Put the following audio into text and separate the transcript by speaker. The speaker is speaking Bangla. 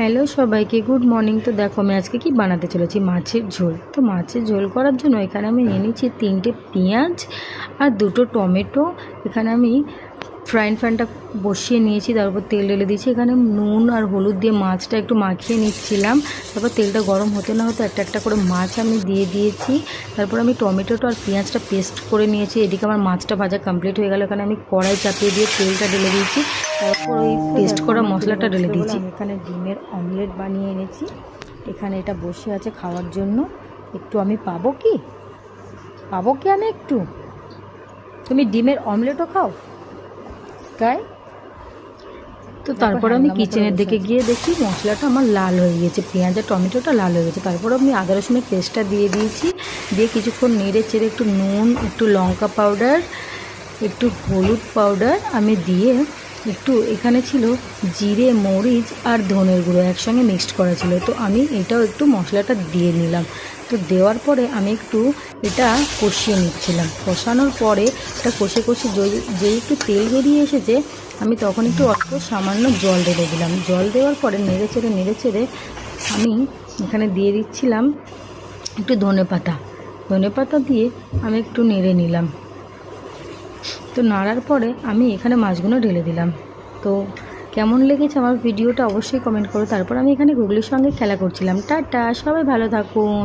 Speaker 1: হ্যালো সবাইকে, গুড মর্নিং। তো দেখো আমি আজকে কি বানাতে চলেছি, মাছের ঝোল। তো মাছের ঝোল করার জন্য এখানে আমি নিয়ে নিচ্ছি 3টে পেঁয়াজ আর 2টো টমেটো। এখানে আমি ফ্রাইং প্যানটা বসিয়ে নিয়েছি, তারপর তেল ঢেলে দিয়েছি। এখানে নুন আর হলুদ দিয়ে মাছটা একটু মাখিয়ে নিচ্ছিলাম। তারপর তেলটা গরম হতে না হতে একটা একটা করে মাছ আমি দিয়ে দিয়েছি। তারপর আমি টমেটোটা আর পেঁয়াজটা পেস্ট করে নিয়েছি। এদিকে আমার মাছটা ভাজা কমপ্লিট হয়ে গেল। এখানে আমি কড়াই চাপিয়ে দিয়ে তেলটা ঢেলে দিয়েছি, তারপর ওই পেস্ট করা মশলাটা ঢেলে দিয়েছি। এখানে ডিমের অমলেট বানিয়ে এনেছি, এখানে এটা বসে আছে খাওয়ার জন্য। একটু আমি পাবো কি আমি একটু? তুমি ডিমের অমলেটও খাও তাই? তো তারপর আমি কিচেনের দিকে গিয়ে দেখি মশলাটা আমার লাল হয়ে গেছে, পেঁয়াজ আর টমেটোটা লাল হয়ে গেছে। তারপর আমি আদা রসুনের পেস্টটা দিয়ে দিয়েছি, দিয়ে কিছুক্ষণ নেড়ে চেড়ে একটু নুন, একটু লঙ্কা পাউডার, একটু হলুদ পাউডার আমি দিয়ে একটু, এখানে ছিল জিরে, মরিচ আর ধনের গুঁড়ো একসঙ্গে মিক্সড করা ছিল। তো আমি এটাও একটু মশলাটা দিয়ে নিলাম। তো দেওয়ার পরে আমি একটু এটা কষিয়ে নিচ্ছিলাম। কষানোর পরে এটা কষে কষে যেই একটু তেল বেরিয়ে এসেছে, আমি তখন একটু অল্প সামান্য জল ঢেলে দিলাম। জল দেওয়ার পরে নেড়ে চেড়ে আমি এখানে দিয়ে দিচ্ছিলাম একটু ধনে পাতা দিয়ে আমি একটু নেড়ে নিলাম। তো নাড়ার পরে আমি এখানে মাছগুলো ঢেলে দিলাম। তো কেমন লেগেছে আমার ভিডিওটা অবশ্যই কমেন্ট করো। তারপর আমি এখানে গুগলির সঙ্গে খেলা করছিলাম। টাটা, সবাই ভালো থাকুন।